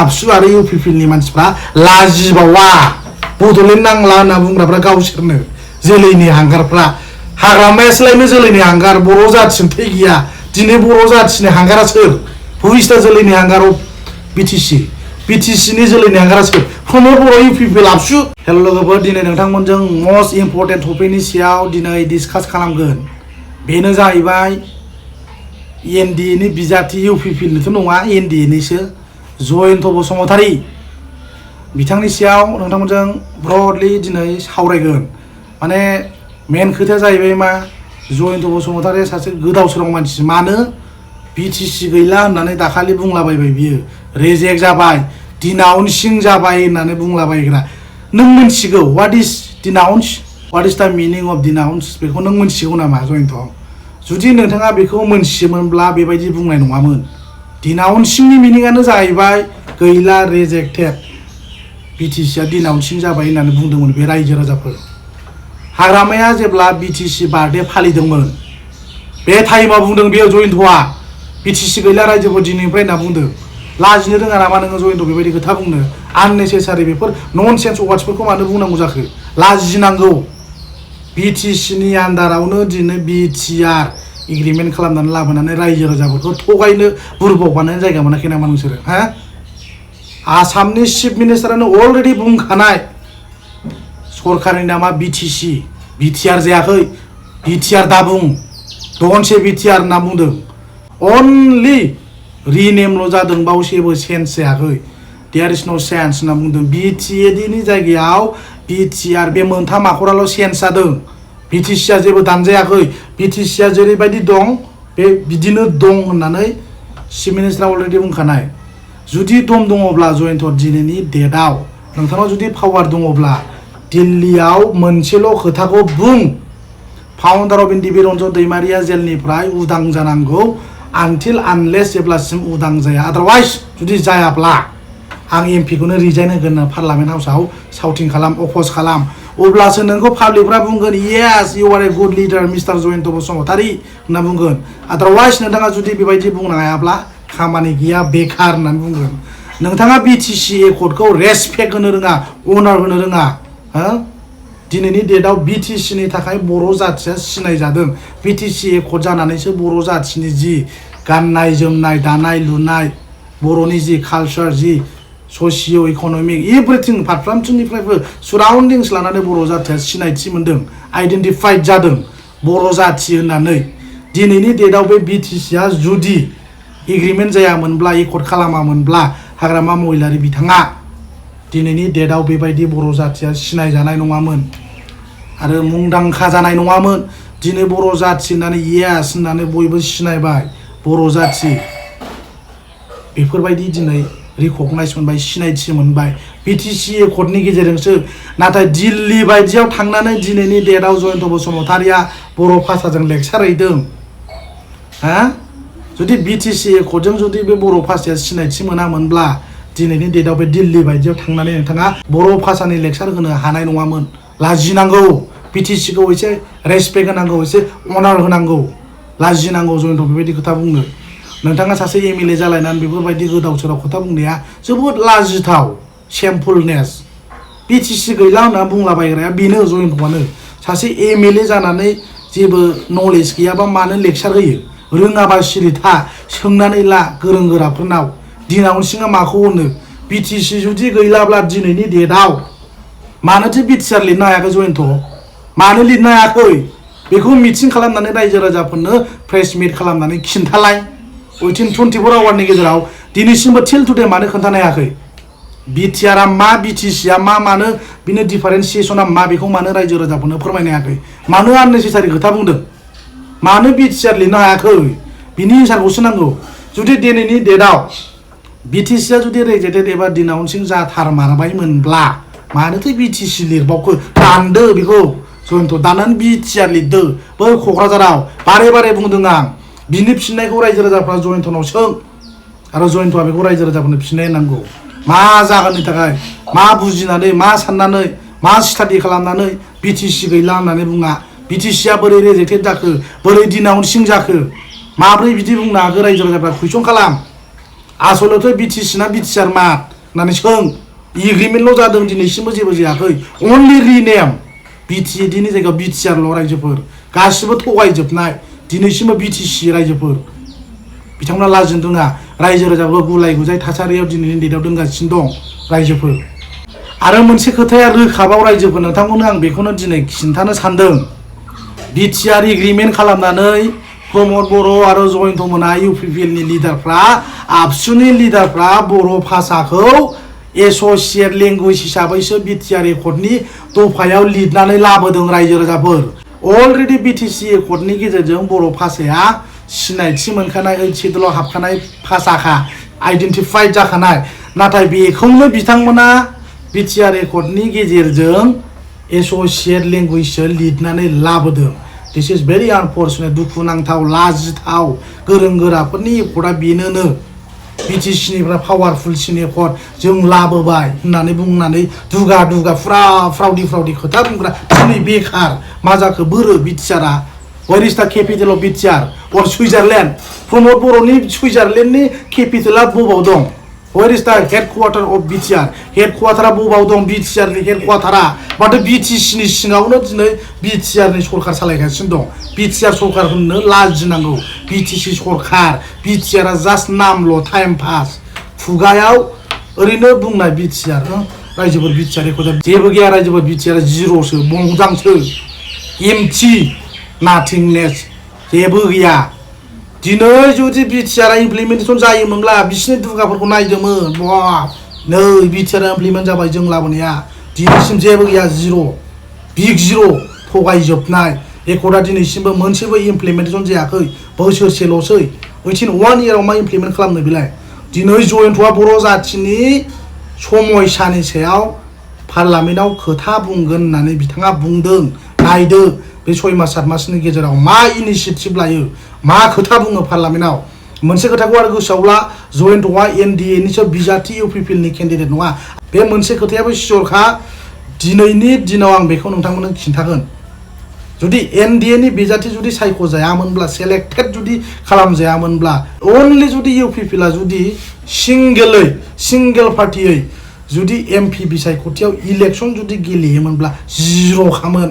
आबसु आरो इउपिपिएलनि मानसिफ्रा लाजिबावा बड'लेण्ड नांला होनना बुंग्राफ्रा गावसोरनो जोलैनि हांगारफ्रा हाग्रामायासोलायनो जोलैनि हांगार बर' जाथिजों थै गैया दिनै बर' जाथिनि हांगारा सोर भुबिस्ता जोलैनि हांगाराव बिटिसिनि जोलैनि हांगारा सोर प्रमद बर' इउपिपिएल आबसु हेल' लोगोफोर दिनै नोंथांमोनजों मस्ट इम्परटेन्ट टपिकनि सायाव दिनै डिसकास खालामगोन बेनो जाहैबाय एनडिएनि बिजाथि इउपिपिएलनिथ' नङा एनडिएनिसो जयन्त बसुमतारी बिथांनि सायाव नोंथांमोनजों ब्रडलि दिनै सावरायगोन माने मेन खोथाया जाहैबाय मा जयन्त बसुमतारीया सासे गोदाव सोराव मानसि मानो बिटिसि गैला होननानै दाखालि बुंलाबायबाय बियो रेजेक्ट जाबाय डिनाउन्सिं जाबाय होननानै बुंलाबायग्रा नों मिन्थिगौ व्हाट इज डिनाउन्स व्हाट इज द मिनिं अफ डिनाउन्स बेखौ नों मिन्थिगौ नामा जयन्त जुदि नोंथाङा बेखौ मोनथियोमोनब्ला बेबायदि बुंनाय नङामोन डिनाउन्सिंनि मिनिंआनो जाहैबाय गैला रेजेक्टेड बिटिसिआ डिनाउन्सिं जाबाय होननानै बुंदोंमोन बे रायजो राजाफोर हाग्रामाया जेब्ला बिटिसि बार्थडे फालिदोंमोन बे टाइमाव बुंदों बेयो जयन्तआ बिटिसि गैला रायजोफोर दिनैनिफ्राय होनना बुंदों लाजिनो रोङा नामा नोङो जयन्त बेबायदि खोथा बुंनो आननेसेसारि बेफोर नन सेन्स वार्डसफोरखौ मानो बुंनांगौ जाखो लाजिनांगौ बिटिसिनि आन्दारावनो दिनै बिटिआर एग्रिमेन्ट खालामनानै लाबोनानै रायजो राजाफोरखौ थगायनो बुरबाव बानायनो जायगा मोनाखै नामा नोंसोरो हा आसामनि चिफ मिनिस्टारानो अलरेडि बुंखानाय सरकारनि नामा बिटिसि बिटिआर जायाखै बिटिआर दाबुं दनसे बिटिआर होनना बुंदों अनलि रिनेमल' जादों बाव जेबो सेन्स जायाखै देयार इज नो सेन्स होनना बुंदों बिटिएडिनि जायगायाव बिटिआर बे मोनथाम आखराल' सेन्स जादों बिटिसिआ जेबो दानजायाखै बिटिसिआ जेरैबायदि दं बे बिदिनो दं होननानै चिफ मिनिस्टारा अलरेडि बुंखानाय जुदि दम दङब्ला जयन्त दिनैनि डेटआव नोंथांनाव जुदि पावार दङब्ला दिल्लीयाव मोनसेल' खोथाखौ बुं फाउन्डार अफ एनडिबि रन्जन दैमारिया जेलनिफ्राय उदां जानांगौ आनटिल आनलेस जेब्लासिम उदां जाया आदारवाइज जुदि जायाब्ला आं एमपिखौनो रिजाइन होगोन पार्लामेन्ट हाउसआव साउटिं खालाम अपोज खालाम अब्लासो नोंखौ पाब्लिकफ्रा बुंगोन yes you are a good leader mister Jayanta Basumatary होनना बुंगोन आदारवाइज नोंथाङा जुदि बेबायदि बुंनो हायाब्ला खामानि गैया बेखार होननानै बुंगोन नोंथाङा बिटिसि एकर्डखौ रेसपेक्ट होनो रोङा अनार होनो रोङा दिनैनि डेटआव बिटिसिनि थाखाय बर' जाथिया सिनायजादों बिटिसि एकर्ड जानानैसो बर' जाथिनि जि गाननाय जोमनाय दानाय लुनाय बर'नि जि कालचार जि ससिय' इक'नमिक एभ्रिथिं फारफ्रोमथिंनिफ्रायबो सुराउन्डिंस लानानै बर' जाथिया सिनायथि मोन्दों आइडेन्टिफाइड जादों बर' जाथि होननानै दिनैनि डेटआव बे बिटिसिआ जुदि एग्रिमेन्ट जायामोनब्ला एकर्ड खालामामोनब्ला हाग्रामा महिलारि बिथाङा दिनैनि डेटआव बेबायदि बर' जाथिया सिनायजानाय नङामोन आरो मुंदांखा जानाय नङामोन दिनै बर' जाथि होननानै येस होननानै बयबो सिनायबाय बर' जाथि बेफोरबायदि दिनै रिकगनाइज मोनबाय सिनायथि मोनबाय बिटिसि एकर्डनि गेजेरजोंसो नाथाय दिल्ली बायदियाव थांनानै दिनैनि डेटआव जयन्त बसुमतारीया बर' भाषाजों लेक्सार हैदों हा जुदि बिटिसि एकर्डजों जुदि बे बर' भाषाया सिनायथि मोनामोनब्ला दिनैनि डेटआव बे दिल्ली बायदियाव थांनानै नोंथाङा बर' भाषानि लेक्सार होनो हानाय नङामोन लाजिनांगौ बिटिसिखौ एसे रेसपेक्ट होनांगौ एसे अनार होनांगौ लाजिनांगौ जयन्त बेबायदि खोथा बुंनो नोंथाङा सासे एमएलए जालायनानै बेफोरबायदि गोदाव सोराव खोथा बुंनाया जोबोद लाजिथाव शेमफुलनेस बिटिसि गैला होनना बुंलाबायग्राया बेनो जयन्तआनो सासे एमएलए जानानै जेबो नलेज गैयाबा मानो लेक्सार होयो रोङाबा सिरि था सोंनानै ला गोरों गोराफोरनाव डिनाउन्सिंआ माखौ होनो बिटिसि जुदि गैलाब्ला दिनैनि डेटआव मानोथो बिटिआर लिरनो हायाखै जयन्त मानो लिरनो हायाखै बेखौ मिटिं खालामनानै रायजो राजाफोरनो प्रेस मिट खालामनानै खिन्थालाय उइथिन 24 आवारनि गेजेराव दिनैसिमबो टिल टुडे मानो खोन्थानो हायाखै बिटिआरआ मा बिटिसिआ मा मानो बिनि डिफारेन्सिएसना मा बेखौ मानो रायजो राजाफोरनो फोरमायनो हायाखै मानो आननेसेसारि खोथा बुंदों मानो बिटिआर लिरनो हायाखै बिनि एन्सारखौसो नांगौ जुदि दिनैनि डेटआव बिटिसिआ जुदि रेजेक्टेड एबा डिनाउन्सिं जाथारमारबायमोनब्ला मानोथो बिटिसि लिरबावखो दानदो बेखौ जयन्त दानानै बिटिआर लिरदो बै क'क्राझाराव बारे बारे बुंदों आं बिनि फिननायखौ रायजो राजाफ्रा जयन्तनाव सों आरो जयन्तआ बेखौ रायजो राजाफोरनो फिननाय नांगौ मा जागोननि थाखाय मा बुजिनानै मा साननानै मा स्टाडि खालामनानै बिटिसि गैला होननानै बुङा बिटिसिआ बोरै रेजेक्टेड जाखो बोरै डिनाउन्सिं जाखो माब्रै बिदि बुंनो हाखो रायजो राजाफ्रा कुइसन खालाम आसलथे बिटिसि ना बिटिआर मा होननानै सों एग्रिमेन्टल' जादों दिनैसिमबो जेबो जायाखै अनलि रिनेम बिटिएडिनि जायगायाव बिटिआरल' रायजोफोर गासिबो थगायजोबनाय दिनैसिमबो बिटिसि रायजोफोर बिथांमोना लाजिनो रोङा रायजो राजाखौ गुलाय गुजाय थासारियाव दिनैनि डेटआव दोनगासिनो दं रायजोफोर आरो मोनसे खोथाया रोखाबाव रायजोफोर नोंथांमोननो आं बेखौनो दिनै खिन्थानो सानदों बिटिआर एग्रिमेन्ट खालामनानै प्रमद बर' आरो जयन्त मोना इउपिपिएलनि लिडारफ्रा आबसुनि लिडारफ्रा बर' भाषाखौ एस'सियेट लेंगुवेज हिसाबैसो बिटिआर एकर्डनि दफायाव लिरनानै लाबोदों रायजो राजाफोर अलरेडि बिटिसि एकर्डनि गेजेरजों बर' भाषाया सिनायथि मोनखानाय ओइथ शेड्युलाव हाबखानाय भाषाखा आइडेन्टिफाइड जाखानाय नाथाय बेखौनो बिथांमोना बिटिआर एकर्डनि गेजेरजों एस'सियेट लेंगुवेजसो लिरनानै लाबोदों दिस इज भेरि आनफर्चुनेट दुखुनांथाव लाजिथाव गोरों गोराफोरनि एकर्डआ बेनोनो बिटिसिनिफ्राय पावारफुलसिन एकर्ड जों लाबोबाय होननानै बुंनानै दुगा दुगा फुरा फ्राउदि खोथा बुंग्रा दिनै बेखार मा जाखो बोरो बिटिआरआ वेर इज द केपिटेल अफ बिटिआर अर सुइजारलेण्ड प्रमद बर'नि सुइजारलेण्डनि केपिटेला बबाव दं वेर इज द हेडक्वार्टार अफ बिटिआर हेडक्वार्टारा बबाव दं बिटिआरनि हेडक्वार्टारा माथो बिटिसिनि सिङावनो दिनै बिटिआरनि सरकार सालायगासिनो दं बिटिआर सरकार होननो लाजिनांगौ बिटिसि सरकार बिटिआरआ जास्ट नामल' टाइम पास खुगायाव ओरैनो बुंनाय बिटिआर रायजोफोर बिटिआर एकर्डआ जेबो गैया रायजोफोर बिटिआर जिर'सो बंजांसो एमटि नाथिंनेस जेबो गैया दिनै जुदि बिटिआरआ इमप्लिमेन्टेसन जायोमोनब्ला बिसिनि दुगाफोरखौ नायदोंमोन नै बिटिआरआ इमप्लिमेन्ट जाबाय जों लाबोनाया दिनैसिम जेबो गैया जिर' बिग जिर' थगायजोबनाय एकर्डआ दिनैसिमबो मोनसेबो इमप्लिमेन्टेसन जायाखै बोसोरसेल'सै उइथिन 1 इयाराव मा इमप्लिमेन्ट खालामनो बेलाय दिनै जयन्तआ बर' जाथिनि समयसानि सायाव पार्लामेन्टआव खोथा बुंगोन होननानै बिथाङा बुंदों नायदो बे 6 मास 7 मासनि गेजेराव मा इनिशिएटिभ लायो मा खोथा बुङो पार्लामेन्टआव मोनसे खोथाखौ आरो गोसोआव ला जयन्तआ एनडिएनिसो बिजाथि इउपिपिएलनि केन्डिडेट नङा बे मोनसे खोथायाबो सियरखा दिनैनि दिनाव आं बेखौ नोंथांमोननो खिन्थागोन जुदि एनडिएनि बिजाथि जुदि सायख'जायामोनब्ला सेलेक्टेड जुदि खालामजायामोनब्ला अनलि जुदि इउपिपिएलआ जुदि सिंगेल पार्टियै जुदि एमपि बिसायख'थियाव इलेक्सन जुदि गेलेयोमोनब्ला जिर'खामोन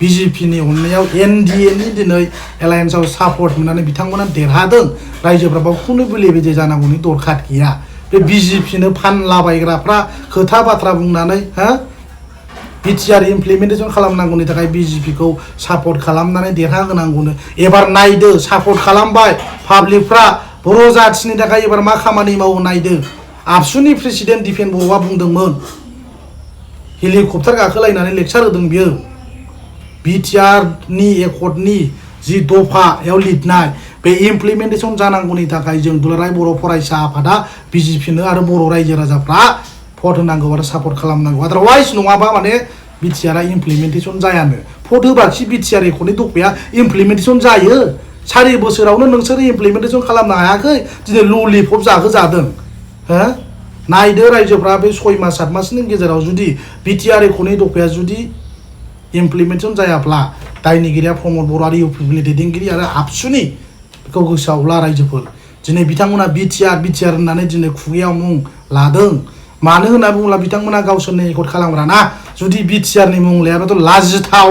बिजेपिनि अननायाव एनडिएनि दिनै एलायन्सआव सापर्ट मोननानै बिथांमोना देरहादों रायजोफ्रा बावखौनो बेले बेजे जानांगौनि दरखार गैया बे बिजेपिनो फानलाबायग्राफ्रा खोथा बाथ्रा बुंनानै बिटिआर इमप्लिमेन्टेसन खालामनांगौनि थाखाय बिजेपिखौ सापर्ट खालामनानै देरहाहोनांगौनो एबार नायदो सापर्ट खालामबाय पाब्लिकफ्रा बर' जाथिनि थाखाय एबार मा खामानि मावो नायदो आबसुनि प्रेसिडेन्ट दिपेन बर'आ बुंदोंमोन हेलिकप्टार गाखोलायनानै लेक्सार होदों बियो बिटिआरनि एकर्डनि जि दफायाव लिरनाय बे इमप्लिमेन्टेसन जानांगौनि थाखाय जों दुलाराय बर' फरायसा आफादा बिजेपिनो आरो बर' रायजो राजाफ्रा भट होनांगौ आरो सापर्ट खालामनांगौ आदारवाइज नङाबा माने बिटिआरआ इमप्लिमेन्टेसन जायानो भट होबाखि बिटिआर एकर्डनि दफाया इमप्लिमेन्टेसन जायो 4 बोसोरावनो नोंसोर इमप्लिमेन्टेसन खालामनो हायाखै दिनै ललिपप जाहोजादों नायदो रायजोफ्रा बे 6 मास 7 मासनि गेजेराव जुदि बिटिआर एकर्डनि दफाया जुदि इमप्लिमेन्टेसन जायाब्ला दायनिगिरिया प्रमद बर' आरो इउपिपिएलनि दैदेनगिरि आरो आबसुनि बेखौ गोसोआव ला रायजोफोर दिनै बिथांमोना बिटिआर होननानै दिनै खुगायाव मुं लादों मानो होनना बुङोब्ला बिथांमोना गावसोरनि एकर्ड खालामग्रा ना जुदि बिटिआरनि मुं लायाबाथ' लाजिथाव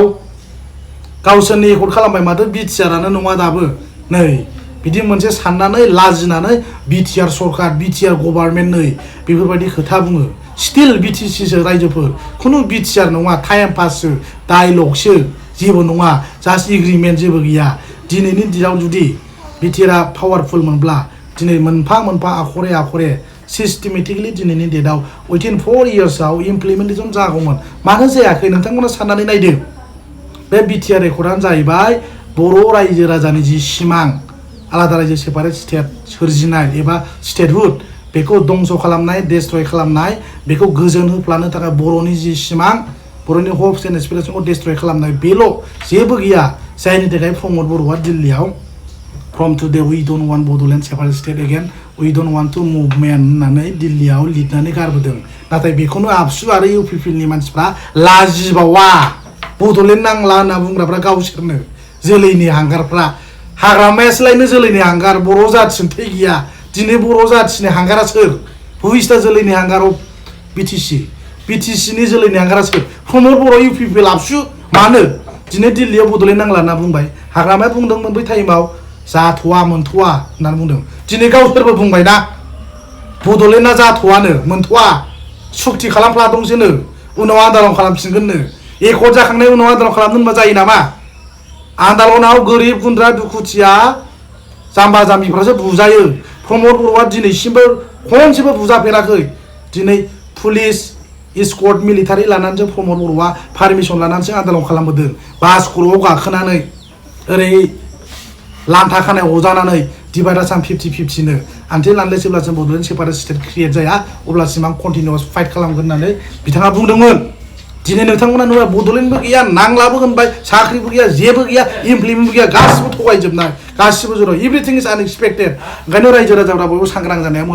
गावसोरनि एकर्ड खालामबाय माथो बिटिआरानो नङा दाबो नै बिदि मोनसे साननानै लाजिनानै बिटिआर सरकार बिटिआर गभर्नमेन्ट नै बेफोरबायदि खोथा बुङो स्टिल बिटिसिसो रायजोफोर खुनु बिटिआर नङा टाइम पाससो डायलगसो जेबो नङा जास्ट एग्रिमेन्ट जेबो गैया दिनैनि दिनाव जुदि बिटिआरआ पावारफुल मोनब्ला दिनै मोनफा मोनफा आखरे सिस्टेमेटिकलि दिनैनि डेटआव उइथिन 4 इयार्सआव इमप्लिमेन्टेसन जागौमोन मानो जायाखै नोंथांमोना साननानै नायदो बे बिटिआर एकर्डआनो जाहैबाय बर' रायजो राजानि जि सिमां आलादा रायजो सेपारेट स्टेट सोरजिनाय एबा स्टेटहुड बेखौ दंस खालामनाय डेस्ट्रय खालामनाय बेखौ गोजोन होफ्लानो थाखाय बर'नि जि सिमां बर'नि हप्स एन्ड एसपिरेसनखौ डेस्ट्रय खालामनाय बेल' जेबो गैया जायनि थाखाय प्रमद बर'आ दिल्लीयाव from today we don't want Bodoland separate state again we don't want to movement होननानै दिल्लीयाव लिरनानै गारबोदों नाथाय बेखौनो आबसु आरो इउपिपिएलनि मानसिफ्रा लाजिबावा बड'लेण्ड नांला होनना बुंग्राफ्रा गावसोरनो जोलैनि हांगारफ्रा हाग्रामायासोलायनो जोलैनि हांगार बर' जाथिनि थै गैया दिनै बर' जाथिनि हांगारा सोर भुइस्टा जोलैनि हांगाराव BTC नि जोलैनि हांगारा सोर प्रमद बर' UPPL आबसु मानो दिनै दिल्लीयाव बड'लेण्ड नांला होनना बुंबाय हाग्रामाया बुंदोंमोन बै टाइमाव जाथ'वा मोनथ'वा होननानै बुंदों दिनै गावसोरबो बुंबायना बड'लेण्डआ जाथ'वानो मोनथ'वा सुक्ति खालामफ्ला दंसोनो उनाव आन्दालन खालामफिनगोननो एकर्ड जाखांनायनि उनाव आन्दालन खालामनो होनबा जायो नामा आन्दालनाव गोरिब गुन्द्रा दुखुथिया जाम्बा जाम्बिफ्रासो बुजायो प्रमद बर'आ दिनैसिमबो खनसेबो बुजाफेराखै दिनै पुलिस स्कट मिलिटारि लानानैसो प्रमद बर'आ पारमिसन लानानैसो आन्दालन खालामबोदों बास खर'आव गाखोनानै ओरै लान्था खानाय हजानानै डिभाइड आसाम 50-50 नो आनटिल आनलेस जेब्लासिम बड'लेण्ड सेपारेट स्टेट क्रिएट जाया अब्लासिम आं कन्टिनिउआस फाइट खालामगोन होननानै बिथाङा बुंदोंमोन दिनै नोंथांमोना नुबाय बड'लेण्डबो गैया नांलाबो होनबाय साख्रिबो गैया जेबो गैया इमप्लिमेन्टबो गैया गासिबो थगायजोबनाय गासिबो जर' एभ्रिथिं इज आनएक्सपेक्टेड ओंखायनो रायजो राजाफ्रा बयबो सांग्रां जानाया मोजां